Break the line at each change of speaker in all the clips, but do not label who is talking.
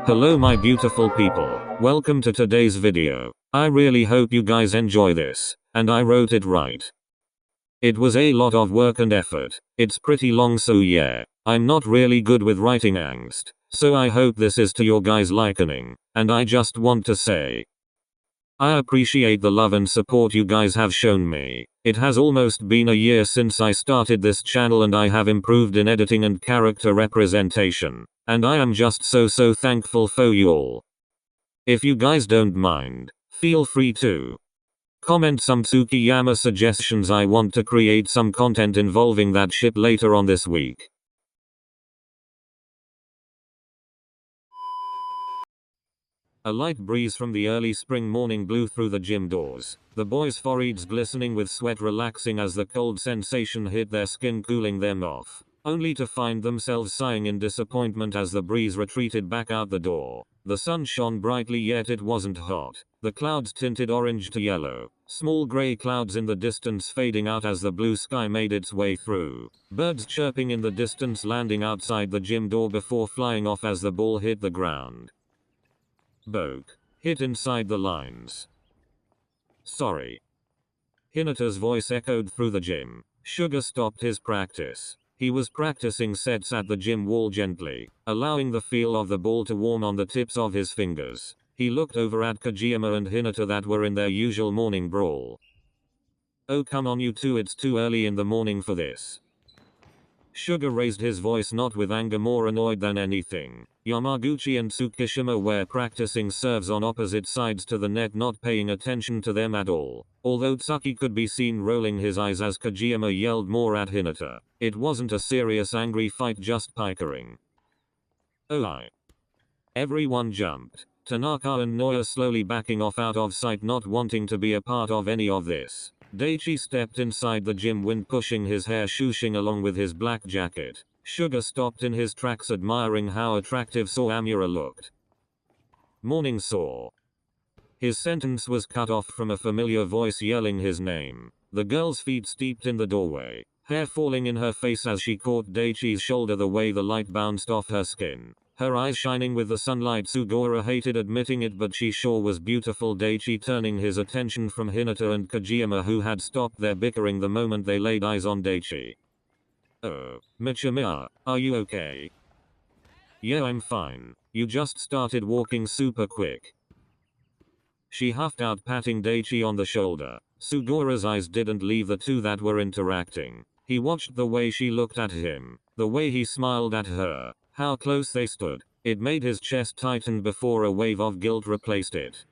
Hello my beautiful people, welcome to today's video. I really hope you guys enjoy this, and I wrote it right. It was a lot of work and effort. It's pretty long, so yeah, I'm not really good with writing angst, so I hope this is to your guys' liking, and I just want to say, I appreciate the love and support you guys have shown me. It has almost been a year since I started this channel and I have improved in editing and character representation, and I am just so thankful for you all. If you guys don't mind, feel free to comment some Tsukiyama suggestions. I want to create some content involving that ship later on this week. A light breeze from the early spring morning blew through the gym doors, the boys' foreheads glistening with sweat, relaxing as the cold sensation hit their skin, cooling them off, only to find themselves sighing in disappointment as the breeze retreated back out the door. The sun shone brightly, yet it wasn't hot. The clouds tinted orange to yellow, small gray clouds in the distance fading out as the blue sky made its way through. Birds chirping in the distance, landing outside the gym door before flying off as the ball hit the ground. Boke. Hit inside the lines. Sorry. Hinata's voice echoed through the gym. Suga stopped his practice. He was practicing sets at the gym wall gently, allowing the feel of the ball to warm on the tips of his fingers. He looked over at Kojima and Hinata that were in their usual morning brawl. Oh come on you two, it's too early in the morning for this. Suga raised his voice, not with anger, more annoyed than anything. Yamaguchi and Tsukishima were practicing serves on opposite sides to the net, not paying attention to them at all. Although Tsuki could be seen rolling his eyes as Kojima yelled more at Hinata. It wasn't a serious angry fight, just pikering. Oh. Everyone jumped. Tanaka and Noya slowly backing off out of sight, not wanting to be a part of any of this. Daichi stepped inside the gym, wind pushing his hair, swooshing along with his black jacket. Suga stopped in his tracks, admiring how attractive Sawamura looked. Morning Saw. His sentence was cut off from a familiar voice yelling his name. The girl's feet steeped in the doorway, hair falling in her face as she caught Daichi's shoulder, the way the light bounced off her skin. Her eyes shining with the sunlight. Sugora hated admitting it, but she sure was beautiful. Daichi turning his attention from Hinata and Kojima, who had stopped their bickering the moment they laid eyes on Daichi. Oh, Michimiya, are you okay? Yeah, I'm fine. You just started walking super quick. She huffed out, patting Daichi on the shoulder. Sugora's eyes didn't leave the two that were interacting. He watched the way she looked at him, the way he smiled at her, how close they stood. It made his chest tighten before a wave of guilt replaced it.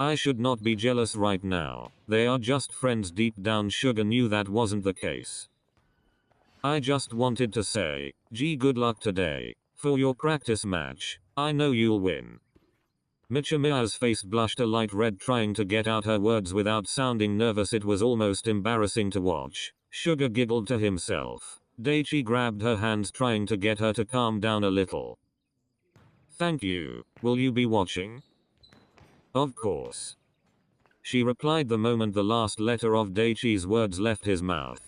I should not be jealous right now. They are just friends. Deep down, Suga knew that wasn't the case. I just wanted to say, gee, good luck today. For your practice match. I know you'll win. Michimiya's face blushed a light red, trying to get out her words without sounding nervous. It was almost embarrassing to watch. Suga giggled to himself. Daichi grabbed her hands, trying to get her to calm down a little. Thank you. Will you be watching? Of course. She replied the moment the last letter of Daichi's words left his mouth.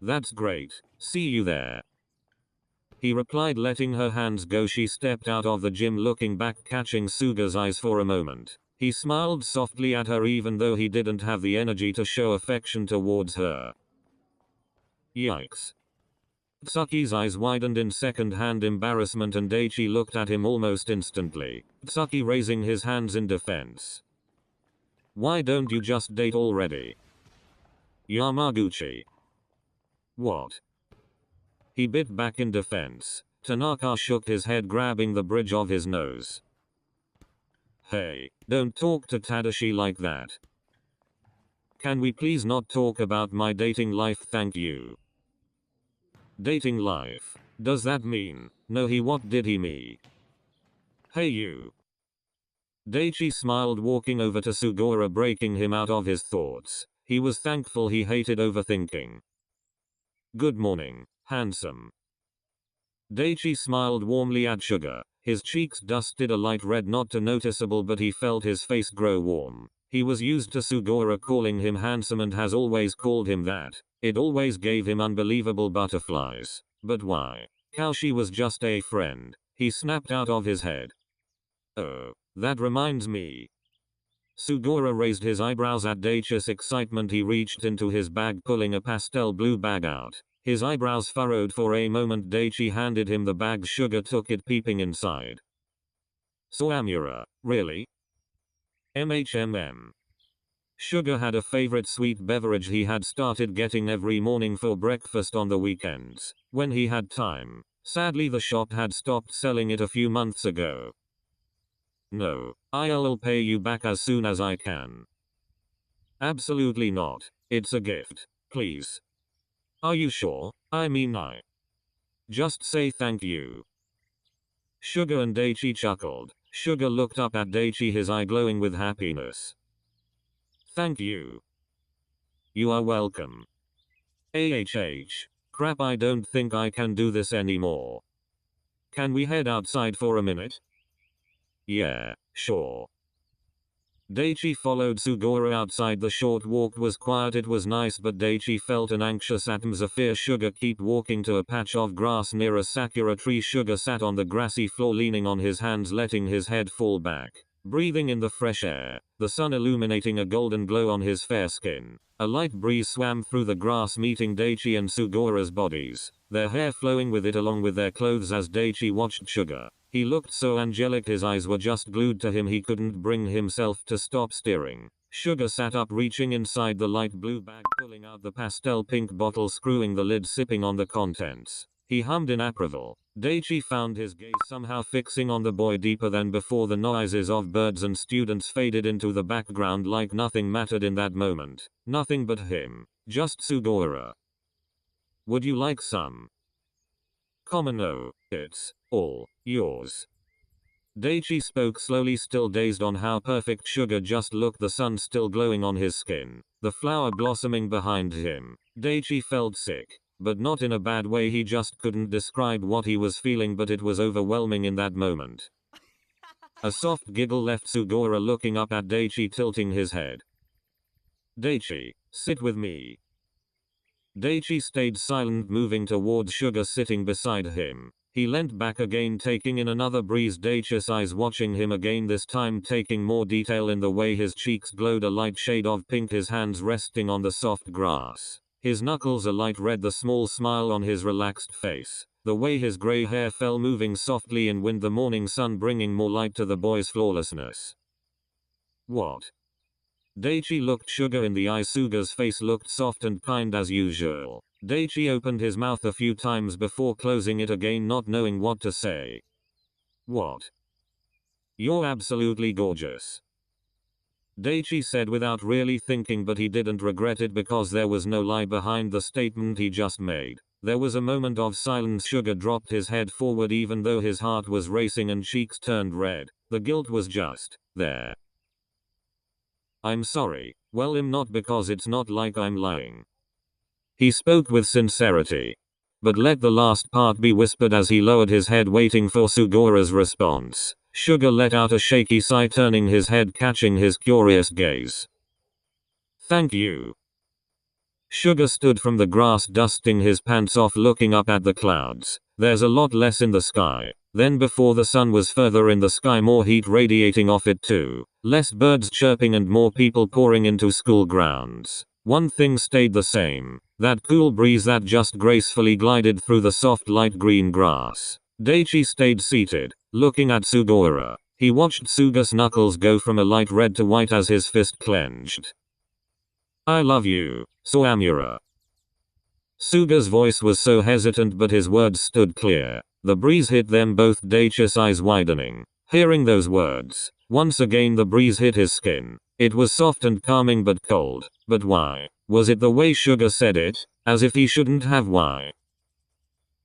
That's great. See you there. He replied, letting her hands go. She stepped out of the gym, looking back, catching Suga's eyes for a moment. He smiled softly at her, even though he didn't have the energy to show affection towards her. Yikes. Tsuki's eyes widened in second-hand embarrassment, and Daichi looked at him almost instantly. Tsuki raising his hands in defense. Why don't you just date already? Yamaguchi. What? He bit back in defense. Tanaka shook his head, grabbing the bridge of his nose. Hey, don't talk to Tadashi like that. Can we please not talk about my dating life, thank you? Dating life? Does that mean? No, what did he mean? Hey you. Daichi smiled, walking over to Sugora, breaking him out of his thoughts. He was thankful he hated overthinking. Good morning, handsome. Daichi smiled warmly at Suga. His cheeks dusted a light red, not too noticeable, but he felt his face grow warm. He was used to Sugora calling him handsome and has always called him that. It always gave him unbelievable butterflies. But why? How she was just a friend. He snapped out of his head. Oh, that reminds me. Sugora raised his eyebrows at Daichi's excitement. He reached into his bag, pulling a pastel blue bag out. His eyebrows furrowed for a moment. Daichi handed him the bag. Suga took it, peeping inside. 𝓟𝓪𝓬𝓻, really? MHMM. Suga had a favorite sweet beverage he had started getting every morning for breakfast on the weekends, when he had time. Sadly, the shop had stopped selling it a few months ago. No, I'll pay you back as soon as I can. Absolutely not. It's a gift. Please. Are you sure? I mean, I just say thank you. Suga and Daichi chuckled. Suga looked up at Daichi, his eye glowing with happiness. Thank you. You are welcome. Crap, I don't think I can do this anymore. Can we head outside for a minute? Yeah, sure. Daichi followed Sugora outside. The short walk was quiet. It was nice, but Daichi felt an anxious atmosphere. Suga kept walking to a patch of grass near a sakura tree. Suga sat on the grassy floor, leaning on his hands, letting his head fall back, breathing in the fresh air, the sun illuminating a golden glow on his fair skin. A light breeze swam through the grass, meeting Daichi and Sugora's bodies, their hair flowing with it along with their clothes. As Daichi watched Suga, he looked so angelic. His eyes were just glued to him. He couldn't bring himself to stop staring. Suga sat up, reaching inside the light blue bag, pulling out the pastel pink bottle, screwing the lid, sipping on the contents. He hummed in approval. Daichi found his gaze somehow fixing on the boy deeper than before. The noises of birds and students faded into the background like nothing mattered in that moment. Nothing but him. Just Sugora. Would you like some? No, it's all yours. Daichi spoke slowly, still dazed on how perfect Suga just looked, the sun still glowing on his skin, the flower blossoming behind him. Daichi felt sick, but not in a bad way. He just couldn't describe what he was feeling, but it was overwhelming in that moment. A soft giggle left Sugora, looking up at Daichi, tilting his head. Daichi, sit with me. Daichi stayed silent, moving towards Suga, sitting beside him. He leant back again, taking in another breeze. Daichi's eyes watching him again, this time taking more detail in the way his cheeks glowed a light shade of pink, his hands resting on the soft grass, his knuckles a light red, the small smile on his relaxed face, the way his gray hair fell moving softly in wind, the morning sun bringing more light to the boy's flawlessness. What? Daichi looked Suga in the eye. Suga's face looked soft and kind as usual. Daichi opened his mouth a few times before closing it again, not knowing what to say. What? You're absolutely gorgeous. Daichi said without really thinking, but he didn't regret it because there was no lie behind the statement he just made. There was a moment of silence. Suga dropped his head forward even though his heart was racing and cheeks turned red. The guilt was just there. I'm sorry. Well, I'm not, because it's not like I'm lying. He spoke with sincerity, but let the last part be whispered as he lowered his head, waiting for Sugora's response. Suga let out a shaky sigh, turning his head, catching his curious gaze. Thank you. Suga stood from the grass, dusting his pants off, looking up at the clouds. There's a lot less in the sky than before. The sun was further in the sky, more heat radiating off it too. Less birds chirping and more people pouring into school grounds. One thing stayed the same. That cool breeze that just gracefully glided through the soft light green grass. Daichi stayed seated, looking at Sugora. He watched Suga's knuckles go from a light red to white as his fist clenched. I love you, 𝓟𝓪𝓬𝓻. Suga's voice was so hesitant, but his words stood clear. The breeze hit them both, Daichi's eyes widening, hearing those words. Once again the breeze hit his skin. It was soft and calming but cold. But why? Was it the way Suga said it? As if he shouldn't have. Why?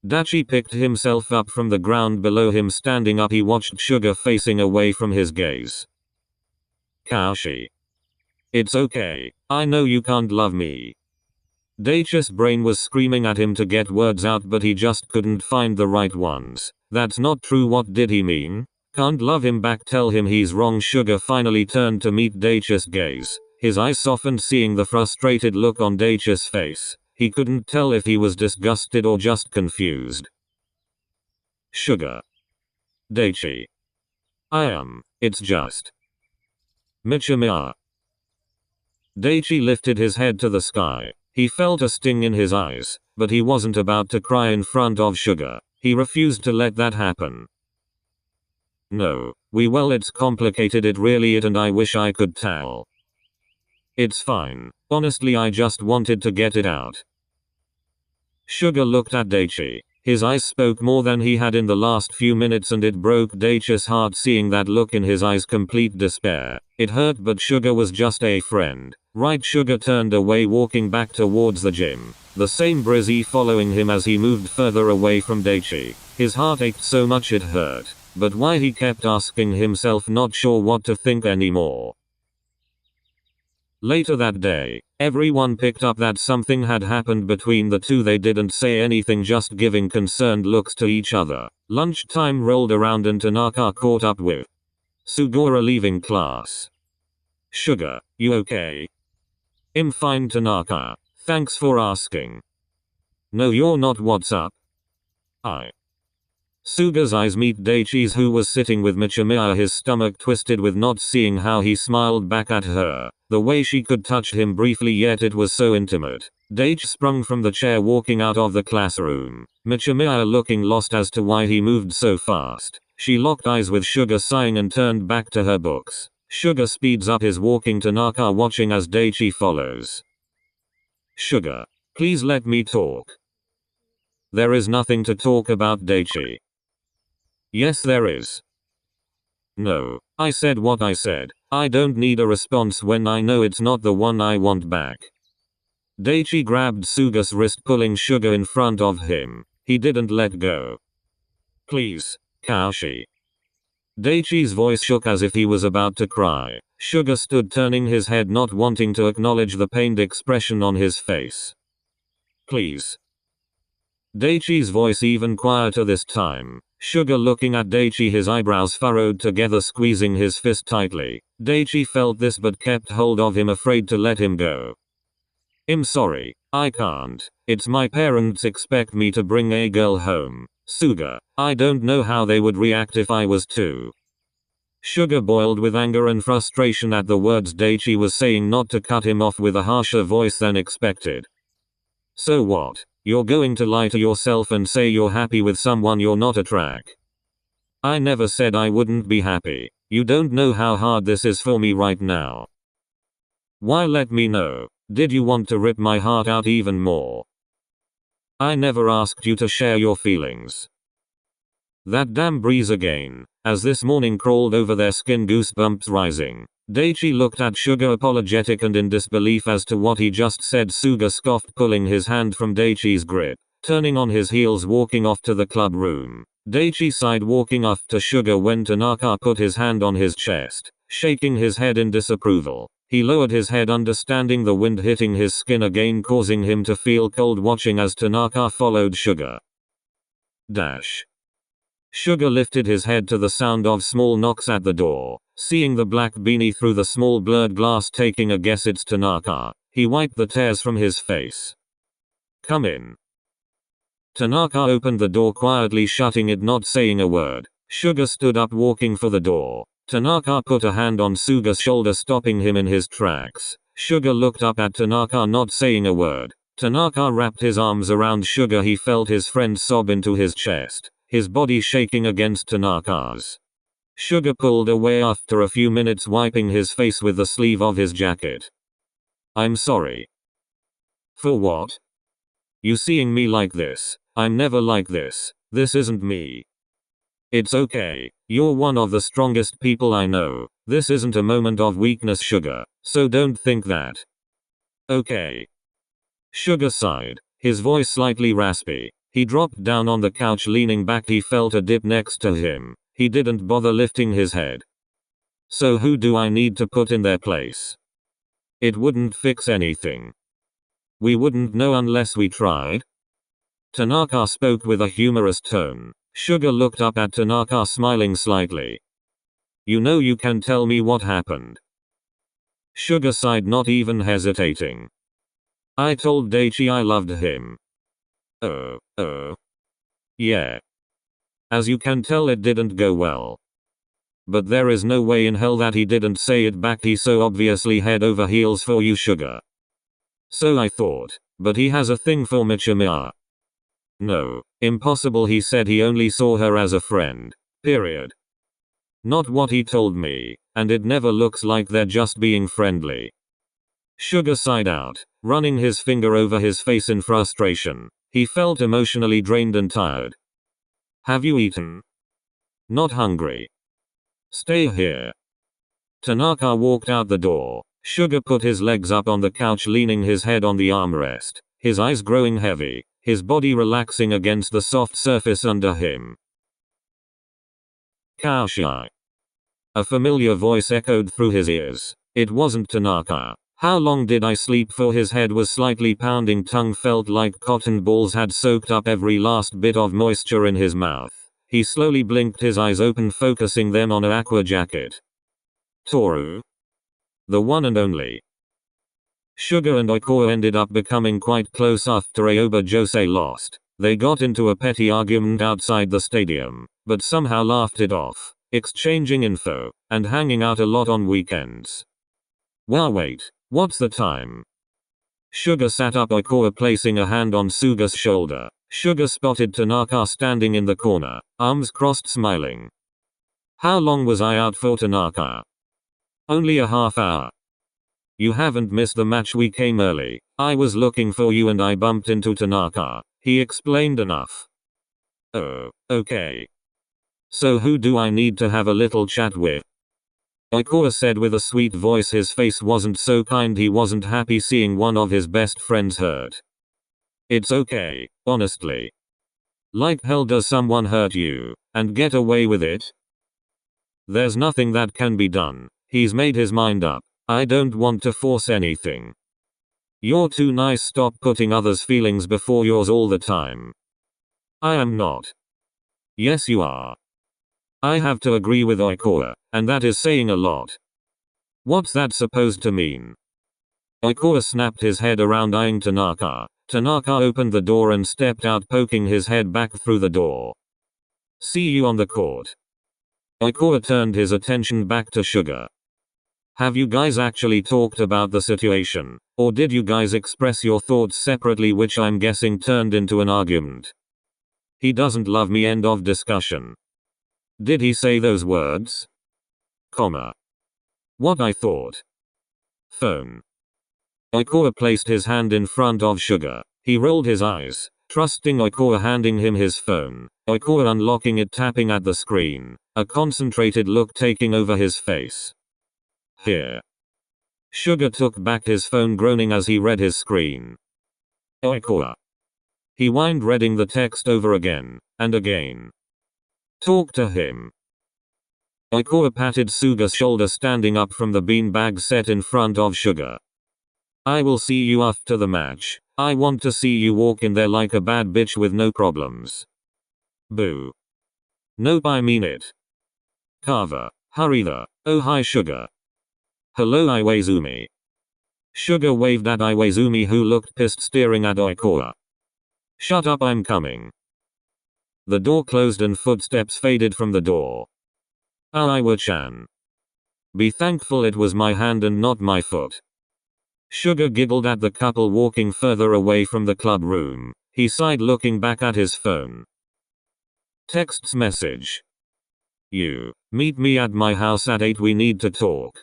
Daichi picked himself up from the ground below him. Standing up, he watched Suga facing away from his gaze. Kaoshi. It's okay. I know you can't love me. Daichi's brain was screaming at him to get words out, but he just couldn't find the right ones. That's not true. What did he mean? Can't love him back, tell him he's wrong. Suga finally turned to meet Daichi's gaze. His eyes softened, seeing the frustrated look on Daichi's face. He couldn't tell if he was disgusted or just confused. Suga. Daichi. It's just. 𝓟𝓬𝓻𝓻. Daichi lifted his head to the sky. He felt a sting in his eyes, but he wasn't about to cry in front of Suga. He refused to let that happen. No. It's complicated, it really is, and I wish I could tell. It's fine. Honestly, I just wanted to get it out. Suga looked at Daichi. His eyes spoke more than he had in the last few minutes, and it broke Daichi's heart seeing that look in his eyes, complete despair. It hurt, but Suga was just a friend. Right? Suga turned away, walking back towards the gym. The same Brizzy following him as he moved further away from Daichi. His heart ached so much it hurt. But why, he kept asking himself, not sure what to think anymore. Later that day, everyone picked up that something had happened between the two. They didn't say anything, just giving concerned looks to each other. Lunchtime rolled around and Tanaka caught up with Sugora leaving class. Suga, you okay? I'm fine, Tanaka. Thanks for asking. No, you're not. What's up? Suga's eyes meet Daichi's, who was sitting with 𝓟𝓬𝓻𝓻, his stomach twisted with not seeing how he smiled back at her. The way she could touch him briefly, yet it was so intimate. Daichi sprung from the chair, walking out of the classroom. 𝓟𝓬𝓻𝓻 looking lost as to why he moved so fast. She locked eyes with Suga, sighing, and turned back to her books. Suga speeds up his walking, Tanaka watching as Daichi follows. Suga, please let me talk. There is nothing to talk about, Daichi. Yes, there is. No, I said what I said. I don't need a response when I know it's not the one I want back. Daichi grabbed Suga's wrist, pulling Suga in front of him. He didn't let go. Please, Kaoshi. Daichi's voice shook as if he was about to cry. Suga stood, turning his head, not wanting to acknowledge the pained expression on his face. Please. Daichi's voice even quieter this time. Suga looking at Daichi, his eyebrows furrowed together, squeezing his fist tightly. Daichi felt this but kept hold of him, afraid to let him go. I'm sorry, I can't. It's my parents expect me to bring a girl home. Suga, I don't know how they would react if I was to. Suga boiled with anger and frustration at the words Daichi was saying, not to cut him off with a harsher voice than expected. So what? You're going to lie to yourself and say you're happy with someone you're not attracted? I never said I wouldn't be happy. You don't know how hard this is for me right now. Why let me know? Did you want to rip my heart out even more? I never asked you to share your feelings. That damn breeze again. As this morning crawled over their skin, goosebumps rising. Daichi looked at Suga, apologetic and in disbelief as to what he just said. Suga scoffed, pulling his hand from Daichi's grip. Turning on his heels, walking off to the club room. Daichi sighed, walking off to Suga when Tanaka put his hand on his chest, shaking his head in disapproval. He lowered his head, understanding the wind hitting his skin again, causing him to feel cold, watching as Tanaka followed Suga. Suga lifted his head to the sound of small knocks at the door. Seeing the black beanie through the small blurred glass, taking a guess it's Tanaka, he wiped the tears from his face. Come in. Tanaka opened the door quietly, shutting it, not saying a word. Suga stood up, walking for the door. Tanaka put a hand on Suga's shoulder, stopping him in his tracks. Suga looked up at Tanaka, not saying a word. Tanaka wrapped his arms around Suga. He felt his friend sob into his chest, his body shaking against Tanaka's. Suga pulled away after a few minutes, wiping his face with the sleeve of his jacket. I'm sorry. For what? You seeing me like this? I'm never like this. This isn't me. It's okay. You're one of the strongest people I know. This isn't a moment of weakness, Suga. So don't think that. Okay. Suga sighed, his voice slightly raspy. He dropped down on the couch, leaning back. He felt a dip next to him. He didn't bother lifting his head. So who do I need to put in their place? It wouldn't fix anything. We wouldn't know unless we tried. Tanaka spoke with a humorous tone. Suga looked up at Tanaka, smiling slightly. You know you can tell me what happened. Suga sighed, not even hesitating. I told Daichi I loved him. Yeah. As you can tell, it didn't go well. But there is no way in hell that he didn't say it back. He's so obviously head over heels for you, Sugar. So I thought. But he has a thing for 𝓟𝓪𝓬𝓻. No. Impossible. He said he only saw her as a friend. Period. Not what he told me. And it never looks like they're just being friendly. Sugar sighed out, running his finger over his face in frustration. He felt emotionally drained and tired. Have you eaten? Not hungry. Stay here. Tanaka walked out the door. Sugar put his legs up on the couch, leaning his head on the armrest, his eyes growing heavy, his body relaxing against the soft surface under him. 𝓟𝓪𝓬𝓻. A familiar voice echoed through his ears. It wasn't Tanaka. How long did I sleep for? His head was slightly pounding, tongue felt like cotton balls had soaked up every last bit of moisture in his mouth. He slowly blinked his eyes open, focusing them on an aqua jacket. Toru? The one and only. Sugar and Oikoa ended up becoming quite close after Aoba Jose lost. They got into a petty argument outside the stadium, but somehow laughed it off, exchanging info, and hanging out a lot on weekends. Well, wait. What's the time? Sugar sat up, Oikoa placing a hand on Suga's shoulder. Sugar spotted Tanaka standing in the corner, arms crossed, smiling. How long was I out for, Tanaka? Only a half hour. You haven't missed the match. We came early. I was looking for you and I bumped into Tanaka. He explained enough. Oh, okay. So who do I need to have a little chat with? Oikoa said with a sweet voice. His face wasn't so kind. He wasn't happy seeing one of his best friends hurt. It's okay, honestly. Like hell does someone hurt you, and get away with it? There's nothing that can be done. He's made his mind up. I don't want to force anything. You're too nice. Stop putting others' feelings before yours all the time. I am not. Yes you are. I have to agree with Oikoa, and that is saying a lot. What's that supposed to mean? Oikoa snapped his head around, eyeing Tanaka. Tanaka opened the door and stepped out, poking his head back through the door. See you on the court. Oikoa turned his attention back to Sugar. Have you guys actually talked about the situation, or did you guys express your thoughts separately, which I'm guessing turned into an argument? He doesn't love me. End of discussion. Did he say those words? Comma. What I thought. Phone. Oikoa placed his hand in front of Sugar. He rolled his eyes, trusting Oikoa handing him his phone. Oikoa unlocking it, tapping at the screen, a concentrated look taking over his face. Here. Sugar took back his phone, groaning as he read his screen. Oikoa. He whined, reading the text over again and again. Talk to him. Oikoa patted Suga's shoulder, standing up from the beanbag set in front of Sugar. I will see you after the match. I want to see you walk in there like a bad bitch with no problems. Boo. Nope, I mean it. Kava. Hurry the. Oh hi Sugar. Hello Iwaizumi. Sugar waved at Iwaizumi, who looked pissed, staring at Oikoa. Shut up, I'm coming. The door closed and footsteps faded from the door. Iwa-chan. Be thankful it was my hand and not my foot. Sugar giggled at the couple walking further away from the club room. He sighed, looking back at his phone. Texts message. You. Meet me at my house at 8. We need to talk.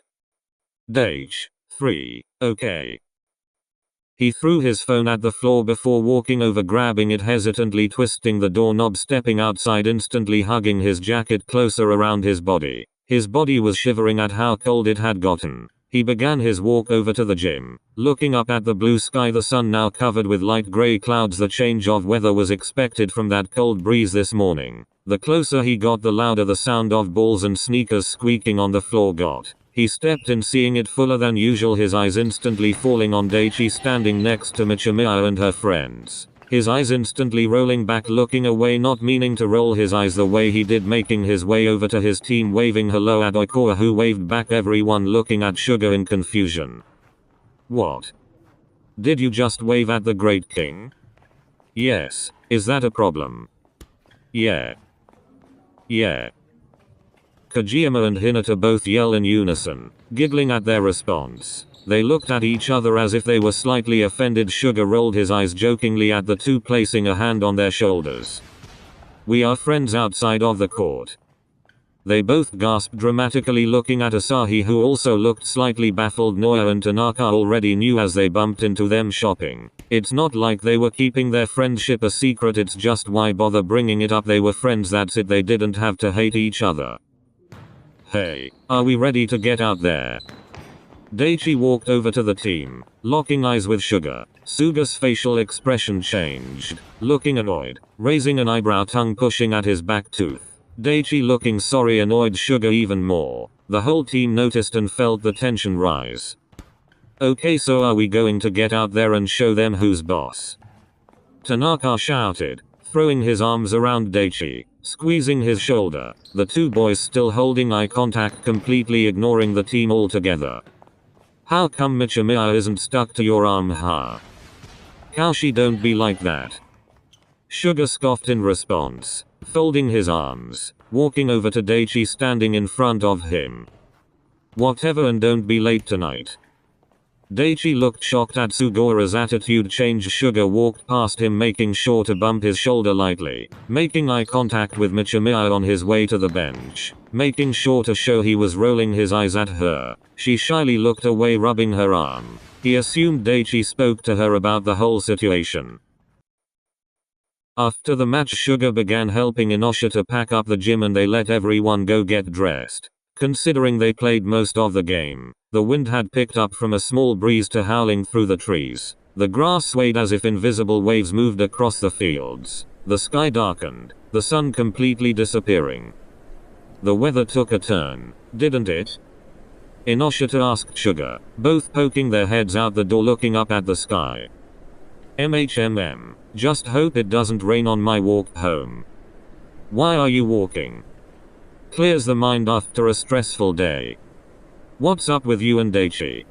Daisuga. 3. Okay. He threw his phone at the floor before walking over, grabbing it hesitantly, twisting the doorknob, stepping outside, instantly hugging his jacket closer around his body. His body was shivering at how cold it had gotten. He began his walk over to the gym, looking up at the blue sky, the sun now covered with light gray clouds. The change of weather was expected from that cold breeze this morning. The closer he got, the louder the sound of balls and sneakers squeaking on the floor got. He stepped in, seeing it fuller than usual, his eyes instantly falling on Daichi standing next to 𝓟𝓪𝓬𝓻 and her friends. His eyes instantly rolling back, looking away, not meaning to roll his eyes the way he did, making his way over to his team, waving hello at Oikoa, who waved back, everyone looking at Sugar in confusion. What? Did you just wave at the Great King? Yes. Is that a problem? Yeah. Yeah. Kojima and Hinata both yell in unison, giggling at their response. They looked at each other as if they were slightly offended. Suga rolled his eyes jokingly at the two, placing a hand on their shoulders. "We are friends outside of the court." They both gasped dramatically, looking at Asahi, who also looked slightly baffled. Noya and Tanaka already knew as they bumped into them shopping. It's not like they were keeping their friendship a secret, it's just why bother bringing it up? They were friends, that's it. They didn't have to hate each other. "Hey, are we ready to get out there?" Daichi walked over to the team, locking eyes with Suga. Suga's facial expression changed, looking annoyed, raising an eyebrow, tongue pushing at his back tooth. Daichi looking sorry annoyed Suga even more. The whole team noticed and felt the tension rise. "Okay, so are we going to get out there and show them who's boss?" Tanaka shouted, throwing his arms around Daichi, squeezing his shoulder. The two boys still holding eye contact, completely ignoring the team altogether. "How come Michimiya isn't stuck to your arm, huh? Kaoshi, don't be like that." Suga scoffed in response, folding his arms, walking over to Daichi standing in front of him. "Whatever, and don't be late tonight." Daichi looked shocked at Sugawara's attitude change. Suga walked past him, making sure to bump his shoulder lightly, making eye contact with Michimiya on his way to the bench, making sure to show he was rolling his eyes at her. She shyly looked away, rubbing her arm. He assumed Daichi spoke to her about the whole situation. After the match, Suga began helping Inoshita pack up the gym and they let everyone go get dressed. Considering they played most of the game, the wind had picked up from a small breeze to howling through the trees. The grass swayed as if invisible waves moved across the fields. The sky darkened, the sun completely disappearing. The weather took a turn, didn't it? Inoshita asked Suga, both poking their heads out the door looking up at the sky. Just hope it doesn't rain on my walk home." "Why are you walking?" "Clears the mind after a stressful day." "What's up with you and Daichi?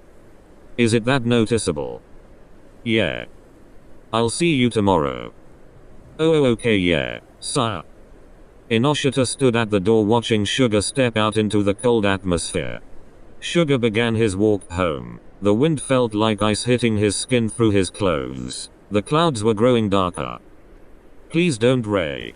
Is it that noticeable?" "Yeah. I'll see you tomorrow." "Oh, okay, yeah, sir." Inoshita stood at the door watching Suga step out into the cold atmosphere. Suga began his walk home. The wind felt like ice hitting his skin through his clothes. The clouds were growing darker. "Please don't rain."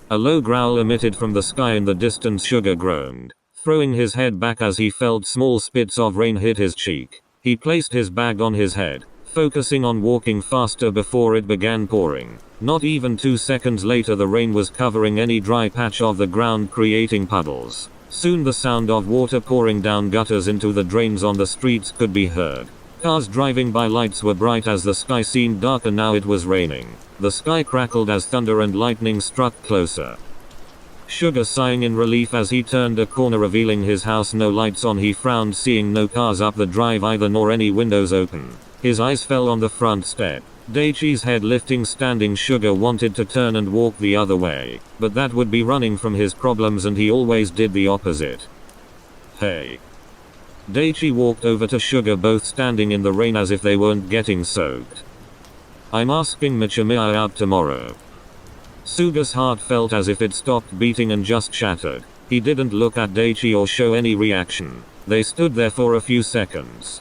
A low growl emitted from the sky in the distance. Suga groaned, throwing his head back as he felt small spits of rain hit his cheek. He placed his bag on his head, focusing on walking faster before it began pouring. Not even 2 seconds later, the rain was covering any dry patch of the ground, creating puddles. Soon the sound of water pouring down gutters into the drains on the streets could be heard. Cars driving by, lights were bright as the sky seemed darker. Now it was raining. The sky crackled as thunder and lightning struck closer. Suga sighing in relief as he turned a corner, revealing his house no lights on. He frowned, seeing no cars up the drive either, nor any windows open. His eyes fell on the front step. Daichi's head lifting, standing. Suga wanted to turn and walk the other way, but that would be running from his problems, and he always did the opposite. "Hey." Daichi walked over to Suga, both standing in the rain as if they weren't getting soaked. "I'm asking Michimiya out tomorrow." Suga's heart felt as if it stopped beating and just shattered. He didn't look at Daichi or show any reaction. They stood there for a few seconds.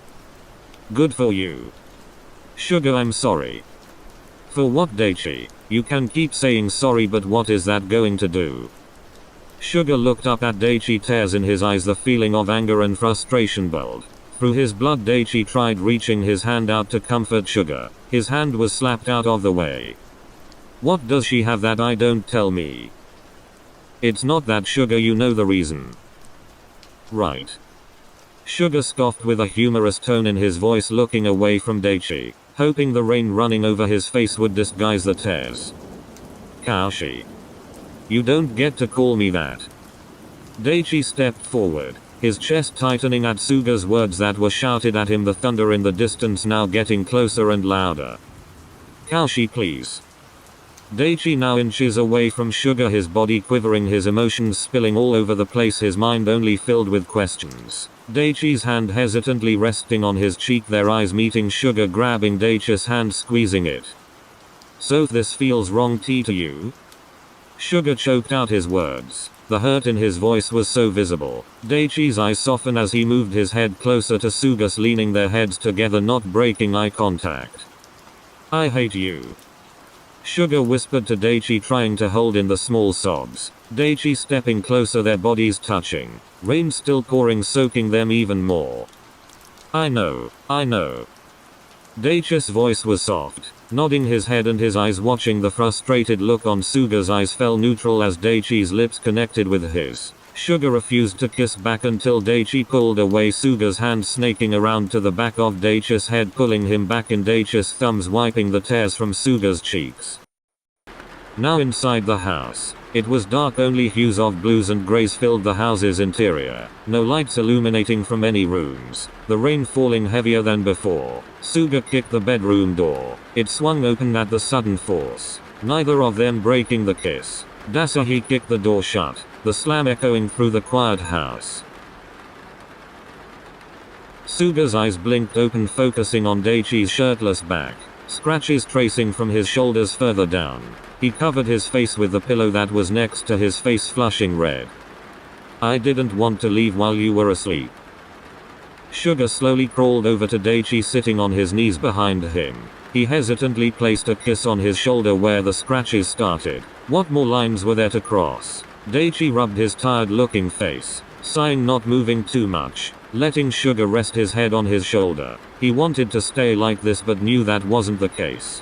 "Good for you." "Suga, I'm sorry." "For what, Daichi? You can keep saying sorry, but what is that going to do?" Suga looked up at Daichi, tears in his eyes. The feeling of anger and frustration welled through his blood. Daichi tried reaching his hand out to comfort Suga. His hand was slapped out of the way. "What does she have that I don't? Tell me." "It's not that, Suga, you know the reason." "Right." Suga scoffed with a humorous tone in his voice, looking away from Daichi, hoping the rain running over his face would disguise the tears. "Kaoshi. You don't get to call me that." Daichi stepped forward, his chest tightening at Suga's words that were shouted at him, the thunder in the distance now getting closer and louder. "Kaoshi, please." Daichi now inches away from Suga, his body quivering, his emotions spilling all over the place, his mind only filled with questions. Daichi's hand hesitantly resting on his cheek, their eyes meeting. Suga grabbing Daichi's hand, squeezing it. "So this feels wrong to you?" Suga choked out his words, The hurt in his voice was so visible. Daichi's eyes softened as he moved his head closer to Suga's, leaning their heads together, not breaking eye contact. I hate you. Suga whispered to Daichi, trying to hold in the small sobs. Daichi stepping closer, their bodies touching. Rain still pouring, soaking them even more. I know. Daichi's voice was soft. Nodding his head and his eyes watching. The frustrated look on Suga's eyes fell neutral as Daichi's lips connected with his. Suga refused to kiss back until Daichi pulled away, Suga's hand snaking around to the back of Daichi's head, pulling him back in, Daichi's thumbs wiping the tears from Suga's cheeks. Now inside the house. It was dark, only hues of blues and grays filled the house's interior. No lights illuminating from any rooms. The rain falling heavier than before. Suga kicked the bedroom door. It swung open at the sudden force. Neither of them breaking the kiss. Daisuga kicked the door shut. The slam echoing through the quiet house. Suga's eyes blinked open, focusing on Daichi's shirtless back. Scratches tracing from his shoulders further down. He covered his face with the pillow that was next to his face, flushing red. I didn't want to leave while you were asleep. Suga slowly crawled over to Daichi, sitting on his knees behind him. He hesitantly placed a kiss on his shoulder where the scratches started. What more lines were there to cross? Daichi rubbed his tired-looking face, sighing, not moving too much, letting Suga rest his head on his shoulder. He wanted to stay like this but knew that wasn't the case.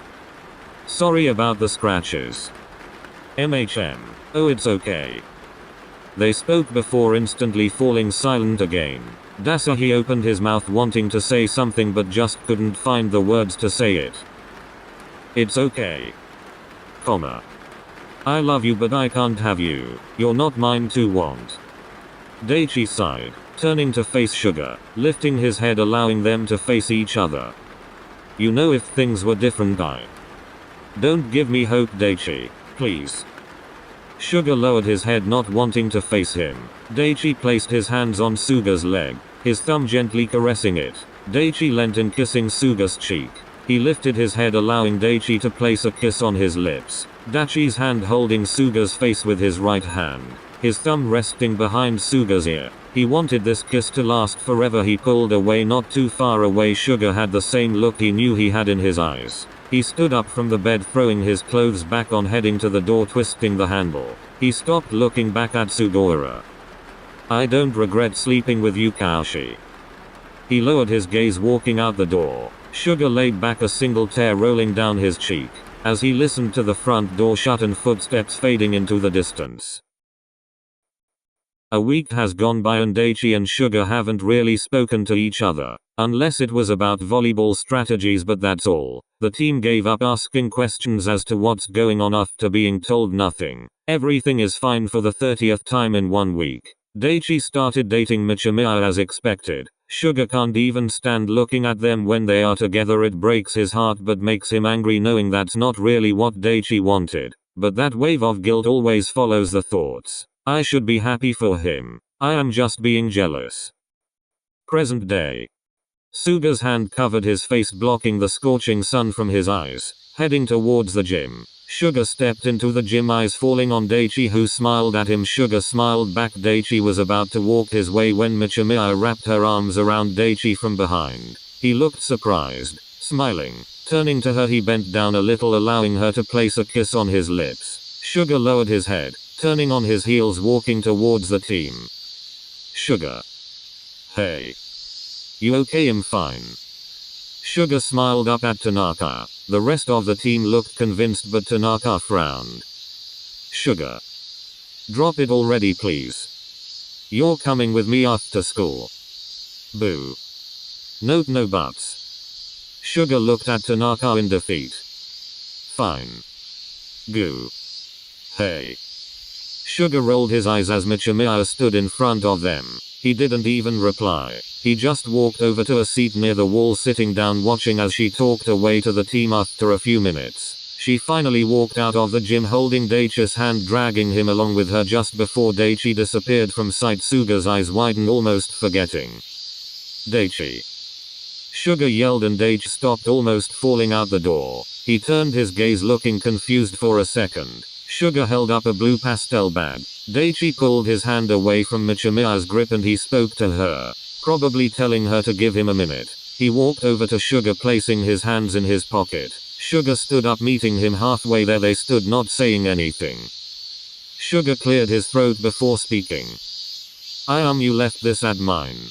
Sorry about the scratches. Oh, it's okay. They spoke before instantly falling silent again. Daisuga opened his mouth wanting to say something but just couldn't find the words to say it. It's okay. I love you but I can't have you. You're not mine to want. Daichi sighed, turning to face Suga, lifting his head, allowing them to face each other. You know, if things were different, don't give me hope, Daichi, please. Suga lowered his head, not wanting to face him. Daichi placed his hands on Suga's leg, his thumb gently caressing it. Daichi leant in, kissing Suga's cheek. He lifted his head, allowing Daichi to place a kiss on his lips. Daichi's hand holding Suga's face with his right hand, his thumb resting behind Suga's ear. He wanted this kiss to last forever. He pulled away, not too far away. Suga had the same look he knew he had in his eyes. He stood up from the bed, throwing his clothes back on, heading to the door, twisting the handle. He stopped, looking back at Sugawara. I don't regret sleeping with you, Kaoshi. He lowered his gaze, walking out the door. Suga laid back, a single tear rolling down his cheek, as he listened to the front door shut and footsteps fading into the distance. A week has gone by and Daichi and Suga haven't really spoken to each other, unless it was about volleyball strategies, but that's all. The team gave up asking questions as to what's going on after being told nothing. Everything is fine for the 30th time in 1 week. Daichi started dating Michimiya as expected. Suga can't even stand looking at them when they are together. It breaks his heart but makes him angry knowing that's not really what Daichi wanted. But that wave of guilt always follows the thoughts. I should be happy for him. I am just being jealous. Present day. Suga's hand covered his face, blocking the scorching sun from his eyes, heading towards the gym. Suga stepped into the gym, eyes falling on Daichi, who smiled at him. Suga smiled back. Daichi was about to walk his way when Michimiya wrapped her arms around Daichi from behind. He looked surprised, smiling. Turning to her, he bent down a little, allowing her to place a kiss on his lips. Suga lowered his head, turning on his heels, walking towards the team. Suga. Hey. You okay? I'm fine. Suga smiled up at Tanaka. The rest of the team looked convinced but Tanaka frowned. Suga. Drop it already, please. You're coming with me after school. Boo. No buts. Suga looked at Tanaka in defeat. Fine. Goo. Hey. Suga rolled his eyes as Michimiya stood in front of them. He didn't even reply. He just walked over to a seat near the wall, sitting down, watching as she talked away to the team. After a few minutes, she finally walked out of the gym, holding Daichi's hand, dragging him along with her. Just before Daichi disappeared from sight, Suga's eyes widened, almost forgetting. Daichi. Suga yelled and Daichi stopped, almost falling out the door. He turned his gaze, looking confused for a second. Suga held up a blue pastel bag. Daichi pulled his hand away from Michimiya's grip and he spoke to her, probably telling her to give him a minute. He walked over to Suga, placing his hands in his pocket. Suga stood up, meeting him halfway. There they stood, not saying anything. Suga cleared his throat before speaking. You left this at mine.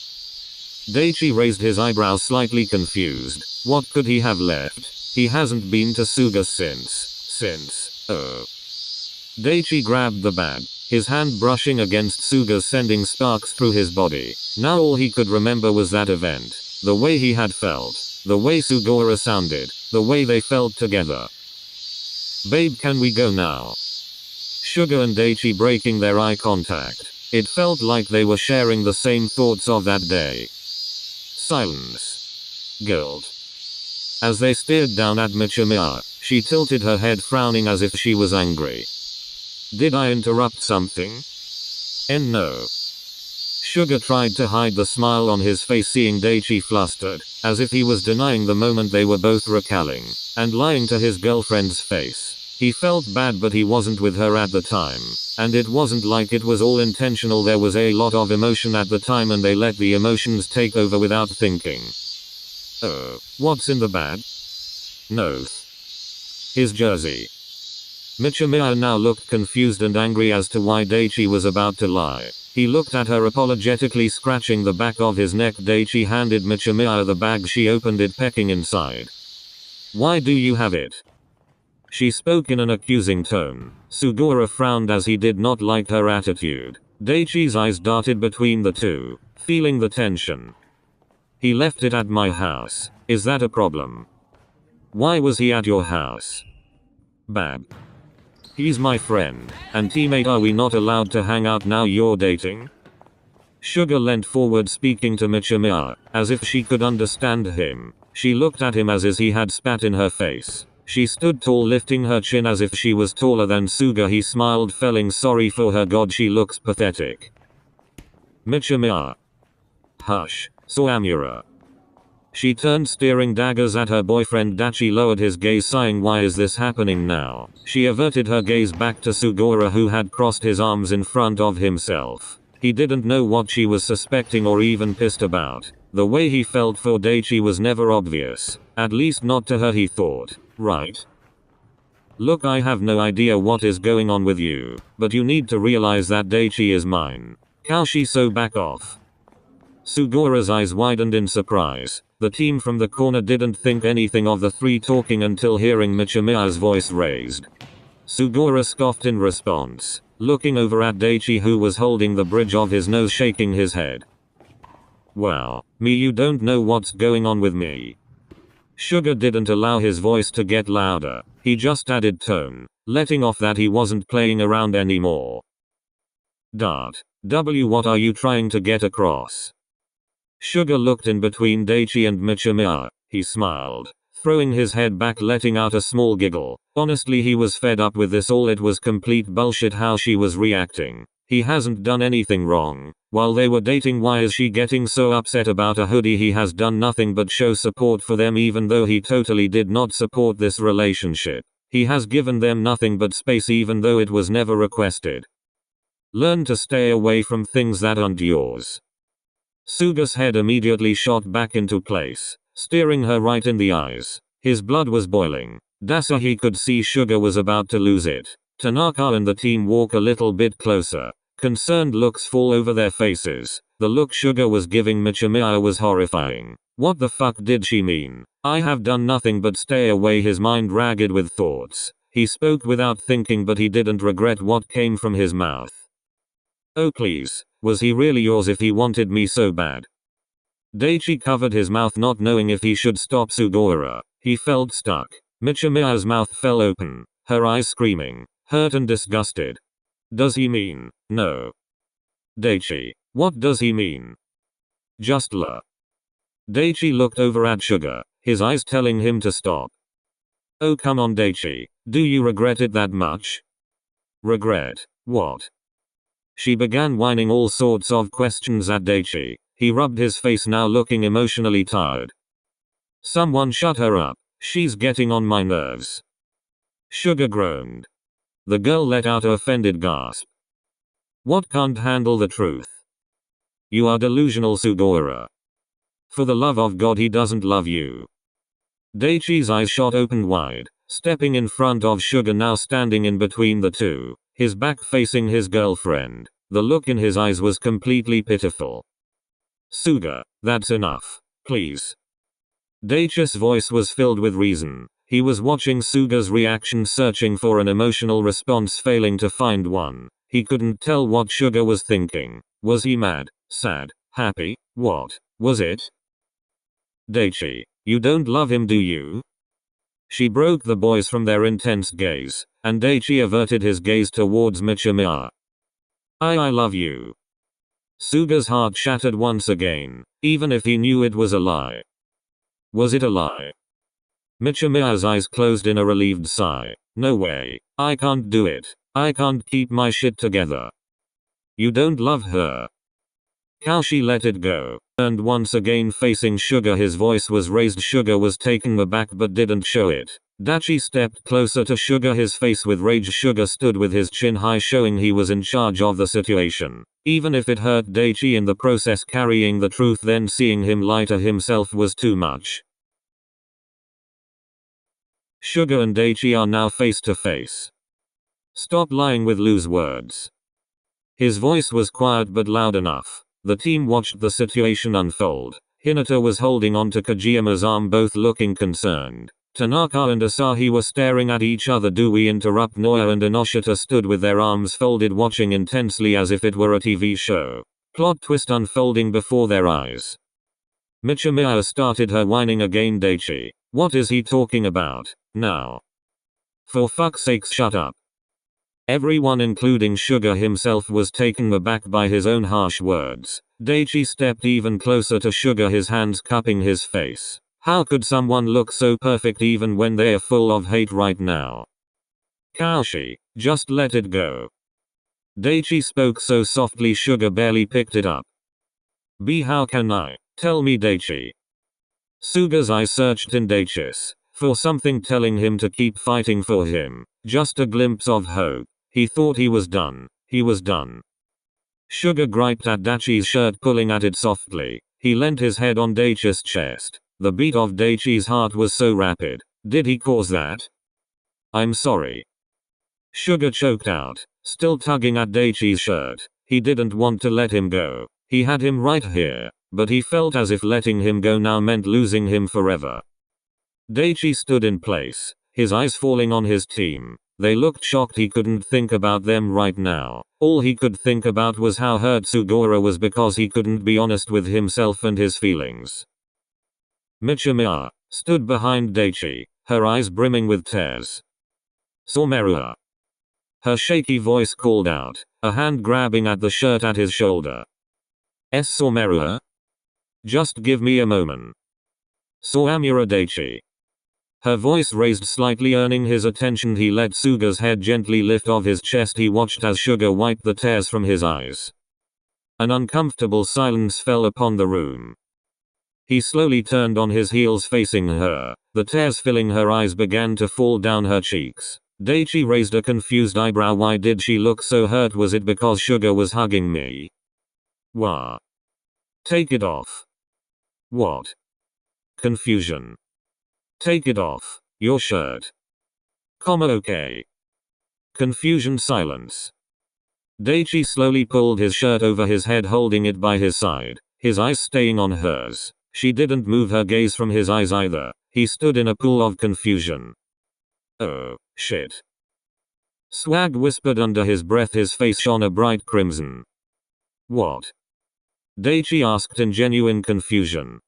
Daichi raised his eyebrows, slightly confused. What could he have left? He hasn't been to Suga since. Daichi grabbed the bag, his hand brushing against Suga's, sending sparks through his body. Now all he could remember was that event. The way he had felt. The way Sugawara sounded. The way they felt together. Babe, can we go now? Suga and Daichi breaking their eye contact. It felt like they were sharing the same thoughts of that day. Silence. Guilt. As they stared down at Michimiya, she tilted her head, frowning as if she was angry. Did I interrupt something? No. Suga tried to hide the smile on his face, seeing Daichi flustered, as if he was denying the moment they were both recalling, and lying to his girlfriend's face. He felt bad, but he wasn't with her at the time, and it wasn't like it was all intentional. There was a lot of emotion at the time and they let the emotions take over without thinking. What's in the bag? Noth. His jersey. Michimiya now looked confused and angry as to why Daichi was about to lie. He looked at her apologetically, scratching the back of his neck. Daichi handed Michimiya the bag. She opened it, pecking inside. Why do you have it? She spoke in an accusing tone. Sugawara frowned as he did not like her attitude. Daichi's eyes darted between the two, feeling the tension. He left it at my house. Is that a problem? Why was he at your house? Bab. He's my friend and teammate. Are we not allowed to hang out now you're dating? Suga leant forward, speaking to Michimiya, as if she could understand him. She looked at him as if he had spat in her face. She stood tall, lifting her chin as if she was taller than Suga. He smiled, feeling sorry for her. God, she looks pathetic. Michimiya. Hush, Sawamura. She turned, staring daggers at her boyfriend. Dachi lowered his gaze, sighing. Why is this happening now? She averted her gaze back to Sugawara, who had crossed his arms in front of himself. He didn't know what she was suspecting or even pissed about. The way he felt for Daichi was never obvious. At least not to her, he thought. Right? Look, I have no idea what is going on with you, but you need to realize that Daichi is mine. Kaoshi, so back off. Sugawara's eyes widened in surprise. The team from the corner didn't think anything of the three talking until hearing Michimiya's voice raised. Sugawara scoffed in response, looking over at Daichi, who was holding the bridge of his nose, shaking his head. Wow, you don't know what's going on with me. Suga didn't allow his voice to get louder. He just added tone, letting off that he wasn't playing around anymore. What are you trying to get across? Suga looked in between Daichi and Michimiya. He smiled, throwing his head back, letting out a small giggle. Honestly, he was fed up with this all. It was complete bullshit how she was reacting. He hasn't done anything wrong. While they were dating, why is she getting so upset about a hoodie? He has done nothing but show support for them, even though he totally did not support this relationship. He has given them nothing but space, even though it was never requested. Learn to stay away from things that aren't yours. Suga's head immediately shot back into place, staring her right in the eyes. His blood was boiling. He could see Suga was about to lose it. Tanaka and the team walk a little bit closer. Concerned looks fall over their faces. The look Suga was giving Michimiya was horrifying. What the fuck did she mean? I have done nothing but stay away. His mind ragged with thoughts. He spoke without thinking, but he didn't regret what came from his mouth. Oh please, was he really yours if he wanted me so bad? Daichi covered his mouth, not knowing if he should stop Sugawara. He felt stuck. Michimiya's mouth fell open, her eyes screaming, hurt and disgusted. Does he mean no? Daichi, what does he mean? Just la. Daichi looked over at Suga, his eyes telling him to stop. Oh come on Daichi, do you regret it that much? Regret what? She began whining all sorts of questions at Daichi. He rubbed his face, now looking emotionally tired. Someone shut her up. She's getting on my nerves. Suga groaned. The girl let out an offended gasp. What, can't handle the truth? You are delusional, Sugawara. For the love of God, he doesn't love you. Daichi's eyes shot open wide, stepping in front of Suga, now standing in between the two, his back facing his girlfriend. The look in his eyes was completely pitiful. Suga, that's enough. Please. Daichi's voice was filled with reason. He was watching Suga's reaction, searching for an emotional response, failing to find one. He couldn't tell what Suga was thinking. Was he mad, sad, happy? What was it? Daichi, you don't love him, do you? She broke the boys from their intense gaze, and Daichi averted his gaze towards Michimiya. I love you. Suga's heart shattered once again, even if he knew it was a lie. Was it a lie? Michimiya's eyes closed in a relieved sigh. No way. I can't do it. I can't keep my shit together. You don't love her. Kaoshi let it go, turned once again facing Suga. His voice was raised. Suga was taken aback but didn't show it. Daichi stepped closer to Suga, his face with rage. Suga stood with his chin high, showing he was in charge of the situation. Even if it hurt Daichi in the process, carrying the truth, then seeing him lie to himself was too much. Suga and Daichi are now face to face. Stop lying with loose words. His voice was quiet but loud enough. The team watched the situation unfold. Hinata was holding on to Kojima's arm, both looking concerned. Tanaka and Asahi were staring at each other. Do we interrupt? Noya and Inoshita stood with their arms folded, watching intensely as if it were a TV show. Plot twist unfolding before their eyes. Michimiya started her whining again. Daichi, what is he talking about now? For fuck's sakes, shut up. Everyone, including Suga himself, was taken aback by his own harsh words. Daichi stepped even closer to Suga, his hands cupping his face. How could someone look so perfect even when they are full of hate right now? Kaoshi, just let it go. Daichi spoke so softly Suga barely picked it up. How can I? Tell me, Daichi. Suga's eyes searched in Daichi's for something, telling him to keep fighting for him. Just a glimpse of hope. He thought he was done. He was done. Suga griped at Daichi's shirt, pulling at it softly. He leant his head on Daichi's chest. The beat of Daichi's heart was so rapid. Did he cause that? I'm sorry. Suga choked out, still tugging at Daichi's shirt. He didn't want to let him go. He had him right here, but he felt as if letting him go now meant losing him forever. Daichi stood in place, his eyes falling on his team. They looked shocked. He couldn't think about them right now. All he could think about was how hurt Sugawara was because he couldn't be honest with himself and his feelings. Michimiya stood behind Daichi, her eyes brimming with tears. 𝓟𝓪𝓬𝓻. Her shaky voice called out, a hand grabbing at the shirt at his shoulder. 𝓟𝓪𝓬𝓻? Just give me a moment. 𝓟𝓪𝓬𝓻. Daichi. Her voice raised slightly, earning his attention. He let Suga's head gently lift off his chest. He watched as Suga wiped the tears from his eyes. An uncomfortable silence fell upon the room. He slowly turned on his heels facing her. The tears filling her eyes began to fall down her cheeks. Daichi raised a confused eyebrow. Why did she look so hurt? Was it because Suga was hugging me? Wah. Take it off. What? Confusion. Take it off. Your shirt. Okay. Confusion. Silence. Daichi slowly pulled his shirt over his head, holding it by his side, his eyes staying on hers. She didn't move her gaze from his eyes either. He stood in a pool of confusion. Oh, shit. Swag whispered under his breath. His face shone a bright crimson. What? Daichi asked in genuine confusion.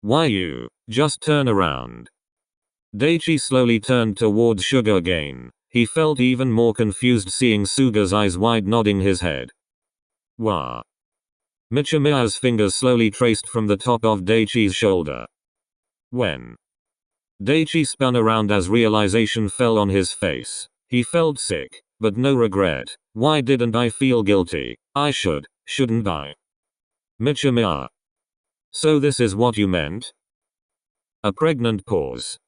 Why you? Just turn around. Daichi slowly turned towards Suga again. He felt even more confused seeing Suga's eyes wide, nodding his head. Wah. Michimiya's fingers slowly traced from the top of Daichi's shoulder. When? Daichi spun around as realization fell on his face. He felt sick, but no regret. Why didn't I feel guilty? I shouldn't I? Michimiya. So this is what you meant? A pregnant pause.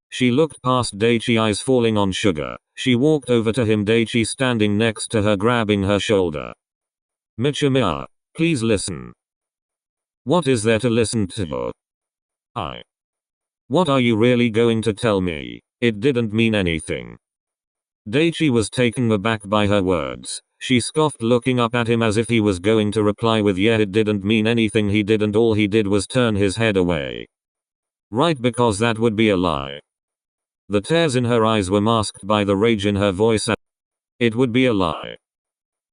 She looked past Daichi, eyes falling on Suga. She walked over to him, Daichi standing next to her, grabbing her shoulder. Michimiya, please listen. What is there to listen to? What are you really going to tell me? It didn't mean anything. Daichi was taken aback by her words. She scoffed, looking up at him as if he was going to reply with, yeah, it didn't mean anything. He didn't. All he did was turn his head away. Right, because that would be a lie. The tears in her eyes were masked by the rage in her voice. It would be a lie.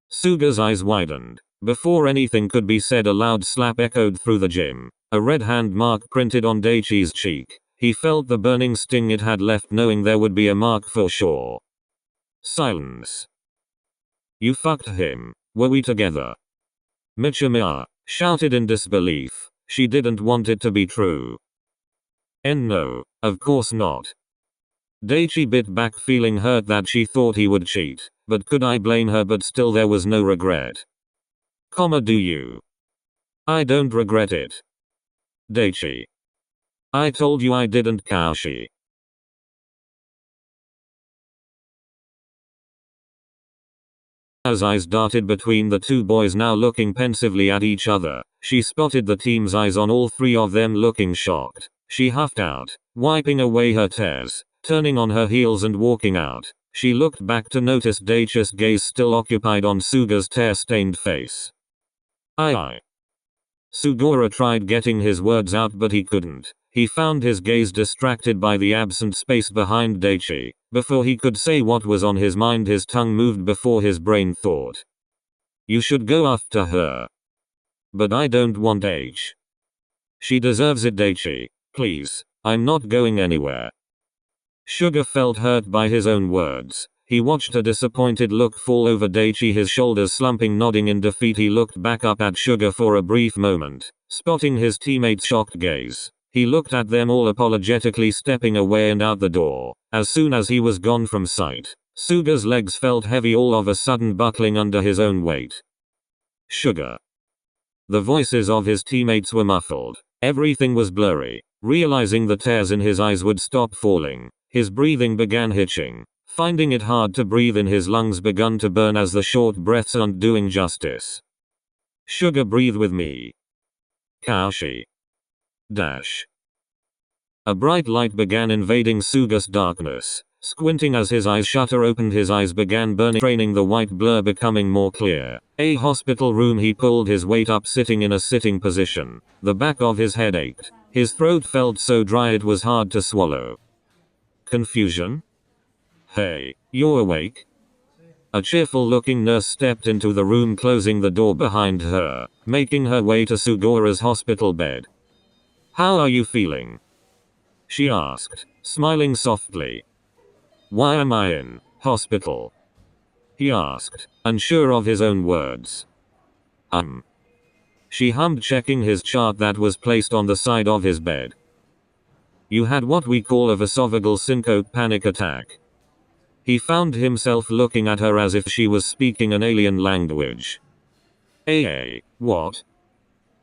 Suga's eyes widened. Before anything could be said, a loud slap echoed through the gym. A red hand mark printed on Daichi's cheek. He felt the burning sting it had left, knowing there would be a mark for sure. Silence. You fucked him. Were we together? Michimiya shouted in disbelief. She didn't want it to be true. No, of course not. Daichi bit back, feeling hurt that she thought he would cheat. But could I blame her? But still there was no regret. Do you? I don't regret it. Daichi. I told you I didn't, Kaoshi. As eyes darted between the two boys, now looking pensively at each other. She spotted the team's eyes on all three of them, looking shocked. She huffed out, wiping away her tears, turning on her heels and walking out. She looked back to notice Daichi's gaze still occupied on Suga's tear-stained face. Sugora tried getting his words out, but he couldn't. He found his gaze distracted by the absent space behind Daichi. Before he could say what was on his mind, his tongue moved before his brain thought. You should go after her. But I don't want H. She deserves it, Daichi. Please. I'm not going anywhere. Suga felt hurt by his own words. He watched a disappointed look fall over Daichi, his shoulders slumping, nodding in defeat. He looked back up at Suga for a brief moment, spotting his teammates' shocked gaze. He looked at them all, apologetically stepping away and out the door. As soon as he was gone from sight, Suga's legs felt heavy, all of a sudden buckling under his own weight. Suga. The voices of his teammates were muffled. Everything was blurry. Realizing the tears in his eyes would stop falling, his breathing began hitching. Finding it hard to breathe in, his lungs begun to burn as the short breaths aren't doing justice. Suga, breathe with me. Kaoshi. A bright light began invading Suga's darkness. Squinting as his eyes shutter opened, his eyes began burning, training the white blur becoming more clear. A hospital room. He pulled his weight up, sitting in a sitting position. The back of his head ached. His throat felt so dry it was hard to swallow. Confusion? Hey, you're awake? A cheerful-looking nurse stepped into the room, closing the door behind her, making her way to Sugora's hospital bed. How are you feeling? She asked, smiling softly. Why am I in hospital? He asked, unsure of his own words. She hummed, checking his chart that was placed on the side of his bed. You had what we call a vasovagal syncope panic attack. He found himself looking at her as if she was speaking an alien language. What?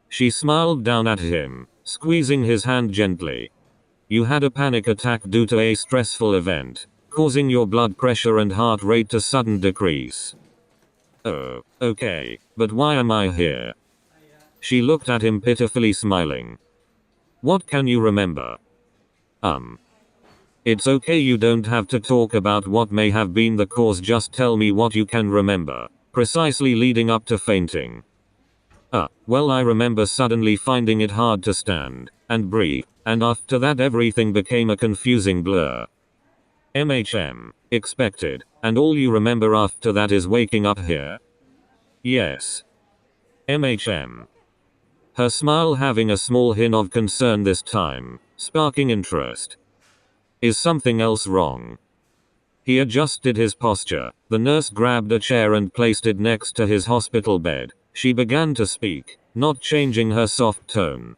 She smiled down at him, squeezing his hand gently. You had a panic attack due to a stressful event, causing your blood pressure and heart rate to sudden decrease. Oh, okay, but why am I here? She looked at him, pitifully smiling. What can you remember? It's okay, you don't have to talk about what may have been the cause, just tell me what you can remember, precisely leading up to fainting. Well, I remember suddenly finding it hard to stand and breathe, and after that everything became a confusing blur. Expected, and all you remember after that is waking up here? Yes. Her smile having a small hint of concern this time, sparking interest. Is something else wrong? He adjusted his posture. The nurse grabbed a chair and placed it next to his hospital bed. She began to speak, not changing her soft tone.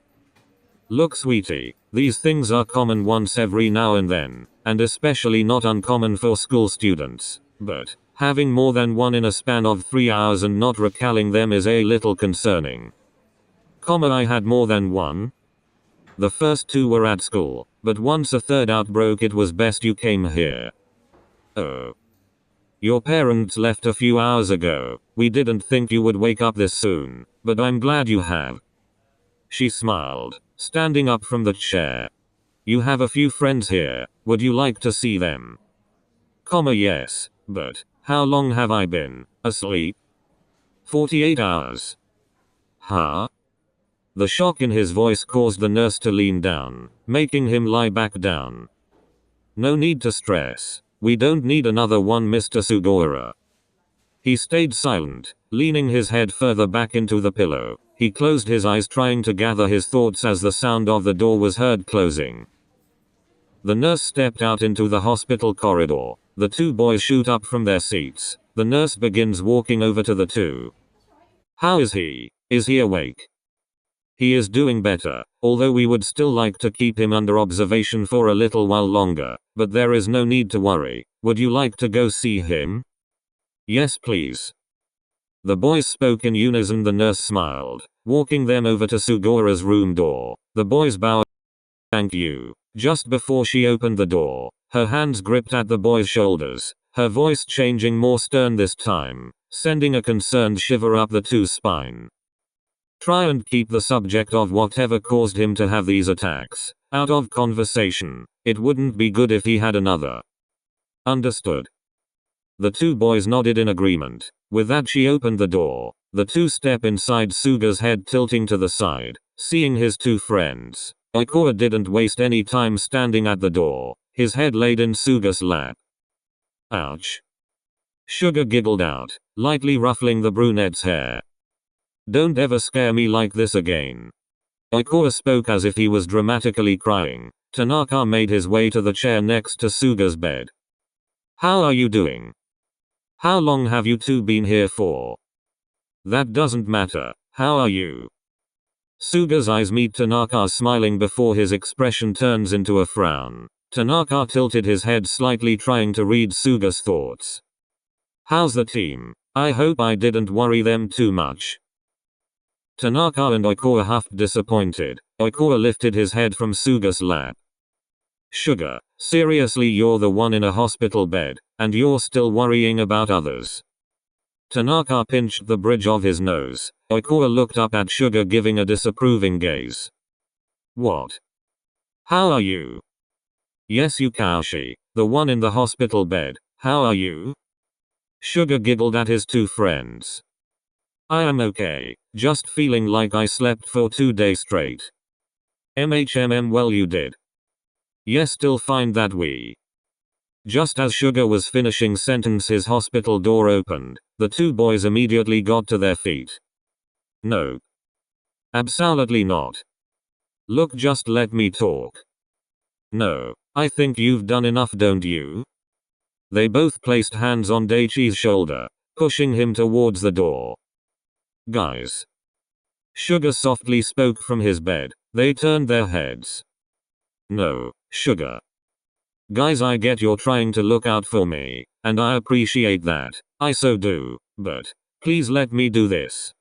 Look, sweetie, these things are common once every now and then, and especially not uncommon for school students. But having more than one in a span of 3 hours and not recalling them is a little concerning. I had more than one? The first 2 were at school, but once a third outbroke, it was best you came here. Oh. Your parents left a few hours ago. We didn't think you would wake up this soon, but I'm glad you have. She smiled, standing up from the chair. You have a few friends here. Would you like to see them? Yes, but how long have I been asleep? 48 hours. Huh? The shock in his voice caused the nurse to lean down, making him lie back down. No need to stress. We don't need another one, Mr. Sugawara. He stayed silent, leaning his head further back into the pillow. He closed his eyes, trying to gather his thoughts as the sound of the door was heard closing. The nurse stepped out into the hospital corridor. The two boys shoot up from their seats. The nurse begins walking over to the two. How is he? Is he awake? He is doing better, although we would still like to keep him under observation for a little while longer, but there is no need to worry. Would you like to go see him? Yes, please. The boys spoke in unison. The nurse smiled, walking them over to Sugawara's room door. The boys bowed. Thank you. Just before she opened the door, her hands gripped at the boy's shoulders, her voice changing more stern this time, sending a concerned shiver up the two's spine. Try and keep the subject of whatever caused him to have these attacks out of conversation. It wouldn't be good if he had another. Understood. The two boys nodded in agreement. With that, she opened the door. The two step inside, Suga's head tilting to the side, seeing his two friends. Oikawa didn't waste any time standing at the door, his head laid in Suga's lap. Ouch. Suga giggled out, lightly ruffling the brunette's hair. Don't ever scare me like this again. Oikawa spoke as if he was dramatically crying. Tanaka made his way to the chair next to Suga's bed. How are you doing? How long have you two been here for? That doesn't matter. How are you? Suga's eyes meet Tanaka's, smiling before his expression turns into a frown. Tanaka tilted his head slightly, trying to read Suga's thoughts. How's the team? I hope I didn't worry them too much. Tanaka and Oikawa huffed, disappointed. Oikawa lifted his head from Suga's lap. Suga, seriously, you're the one in a hospital bed, and you're still worrying about others. Tanaka pinched the bridge of his nose. Oikawa looked up at Suga, giving a disapproving gaze. What? How are you? Yes, Yukashi, the one in the hospital bed. How are you? Suga giggled at his two friends. I am okay, just feeling like I slept for 2 days straight. Well, you did. Yes, still find that we. Just as Suga was finishing sentence, his hospital door opened. The two boys immediately got to their feet. No. Absolutely not. Look, just let me talk. No, I think you've done enough, don't you? They both placed hands on Daichi's shoulder, pushing him towards the door. Guys. Suga softly spoke from his bed. They turned their heads. No, Suga. Guys, I get you're trying to look out for me, and I appreciate that. I so do, but please let me do this.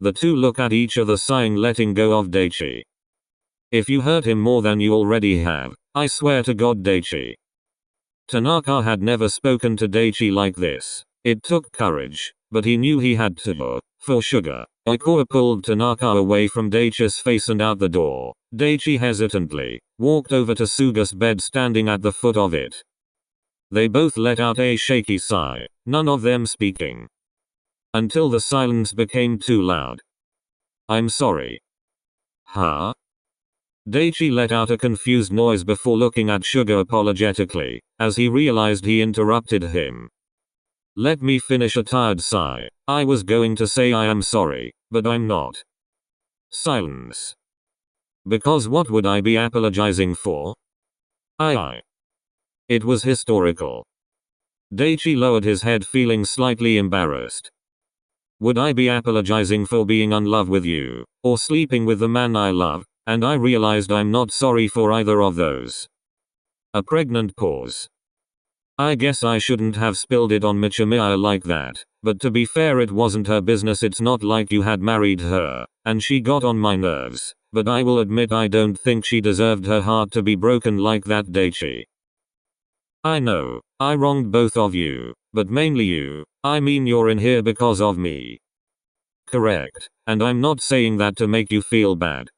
The two look at each other, sighing, letting go of Daichi. If you hurt him more than you already have, I swear to God, Daichi. Tanaka had never spoken to Daichi like this. It took courage, but he knew he had to. For Suga. Oikawa pulled Tanaka away from Daichi's face and out the door. Daichi hesitantly walked over to Suga's bed, standing at the foot of it. They both let out a shaky sigh, none of them speaking. Until the silence became too loud. I'm sorry. Huh? Daichi let out a confused noise before looking at Suga apologetically, as he realized he interrupted him. Let me finish. A tired sigh. I was going to say I am sorry, but I'm not. Silence. Because what would I be apologizing for? It was historical. Daichi lowered his head, feeling slightly embarrassed. Would I be apologizing for being in love with you, or sleeping with the man I love? And I realized I'm not sorry for either of those. A pregnant pause. I guess I shouldn't have spilled it on Michimiya like that, but to be fair, it wasn't her business. It's not like you had married her, and she got on my nerves, but I will admit I don't think she deserved her heart to be broken like that, Daichi. I know, I wronged both of you, but mainly you. I mean you're in here because of me. Correct, and I'm not saying that to make you feel bad.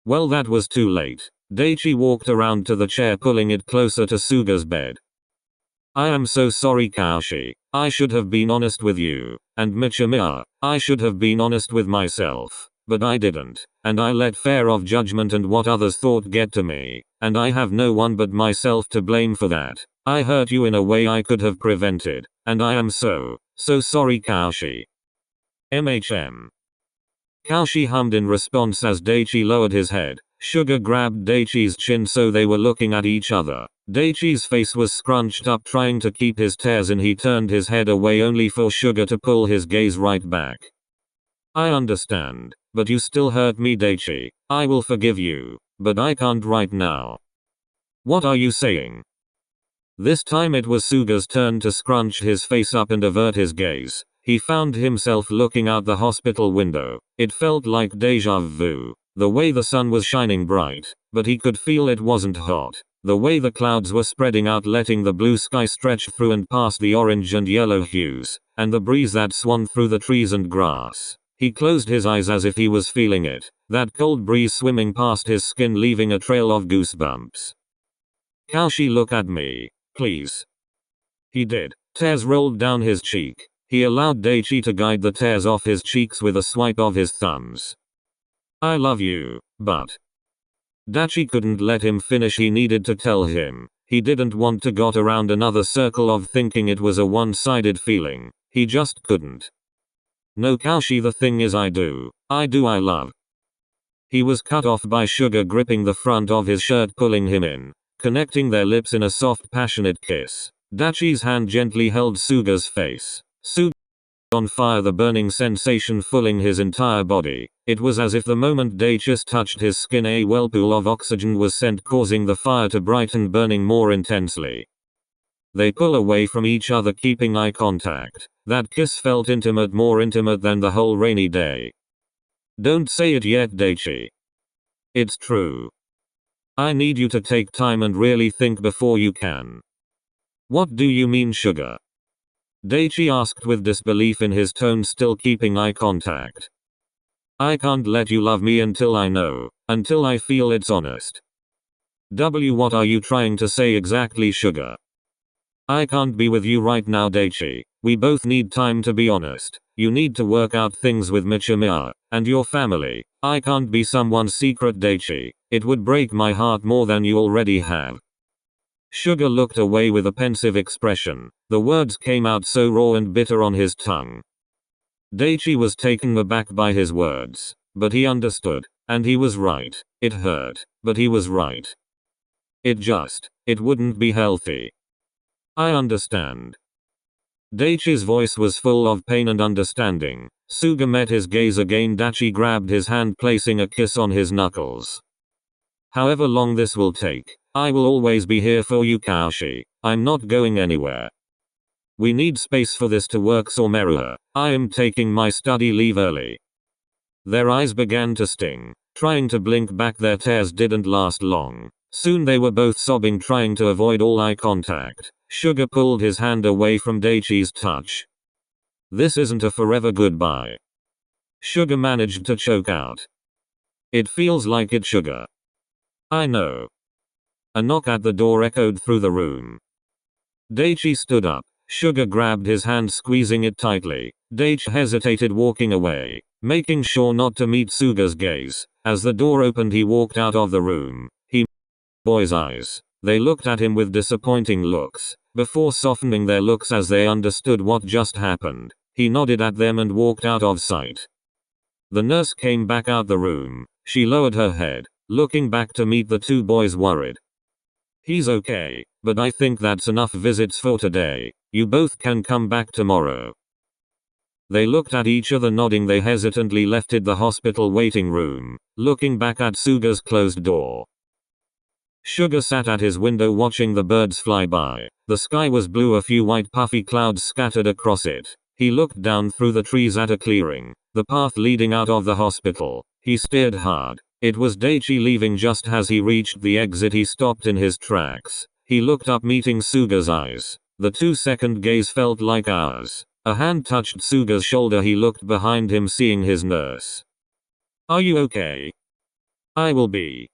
Well, that was too late. Daichi walked around to the chair, pulling it closer to Suga's bed. I am so sorry, Kaoshi. I should have been honest with you. And Michimiya, I should have been honest with myself. But I didn't. And I let fear of judgment and what others thought get to me. And I have no one but myself to blame for that. I hurt you in a way I could have prevented. And I am so sorry, Kaoshi. MHM. Kaoshi hummed in response as Daichi lowered his head. Suga grabbed Daichi's chin so they were looking at each other. Daichi's face was scrunched up trying to keep his tears in. He turned his head away only for Suga to pull his gaze right back. I understand. But you still hurt me, Daichi. I will forgive you. But I can't right now. What are you saying? This time it was Suga's turn to scrunch his face up and avert his gaze. He found himself looking out the hospital window. It felt like deja vu. The way the sun was shining bright, but he could feel it wasn't hot. The way the clouds were spreading out, letting the blue sky stretch through and past the orange and yellow hues, and the breeze that swung through the trees and grass. He closed his eyes as if he was feeling it, that cold breeze swimming past his skin leaving a trail of goosebumps. Kaoshi, look at me, please. He did. Tears rolled down his cheek. He allowed Daichi to guide the tears off his cheeks with a swipe of his thumbs. I love you, but... Daichi couldn't let him finish. He needed to tell him. He didn't want to go around another circle of thinking it was a one-sided feeling. He just couldn't. No, Kaoshi, the thing is I love. He was cut off by Suga gripping the front of his shirt, pulling him in, connecting their lips in a soft, passionate kiss. Daichi's hand gently held Suga's face. Suga on fire, the burning sensation filling his entire body. It was as if the moment Daichi touched his skin, a whirlpool of oxygen was sent, causing the fire to brighten, burning more intensely. They pull away from each other, keeping eye contact. That kiss felt intimate, more intimate than the whole rainy day. Don't say it yet, Daichi. It's true. I need you to take time and really think before you can. What do you mean, Suga? Daichi asked with disbelief in his tone, still keeping eye contact. I can't let you love me until I know, until I feel it's honest. What are you trying to say exactly, Suga? I can't be with you right now, Daichi. We both need time to be honest. You need to work out things with Michimiya and your family. I can't be someone's secret, Daichi. It would break my heart more than you already have. Suga looked away with a pensive expression. The words came out so raw and bitter on his tongue. Daichi was taken aback by his words, but he understood, and he was right. It hurt, but he was right. It wouldn't be healthy. I understand. Daichi's voice was full of pain and understanding. Suga met his gaze again. Daichi grabbed his hand, placing a kiss on his knuckles. However long this will take, I will always be here for you, Kaoshi. I'm not going anywhere. We need space for this to work, Someruha. I am taking my study leave early. Their eyes began to sting. Trying to blink back, their tears didn't last long. Soon they were both sobbing, trying to avoid all eye contact. Suga pulled his hand away from Daichi's touch. This isn't a forever goodbye. Suga managed to choke out. It feels like it, Suga. I know. A knock at the door echoed through the room. Daichi stood up. Suga grabbed his hand, squeezing it tightly. Daichi hesitated, walking away, making sure not to meet Suga's gaze. As the door opened, he walked out of the room. He boys' eyes. They looked at him with disappointing looks, before softening their looks as they understood what just happened. He nodded at them and walked out of sight. The nurse came back out the room. She lowered her head, looking back to meet the two boys, worried. He's okay, but I think that's enough visits for today. You both can come back tomorrow. They looked at each other, nodding. They hesitantly left the hospital waiting room, looking back at Suga's closed door. Suga sat at his window watching the birds fly by. The sky was blue, a few white puffy clouds scattered across it. He looked down through the trees at a clearing, the path leading out of the hospital. He stared hard. It was Daichi leaving. Just as he reached the exit, he stopped in his tracks. He looked up, meeting Suga's eyes. The 2-second gaze felt like hours. A hand touched Suga's shoulder. He looked behind him, seeing his nurse. "Are you okay?" "I will be."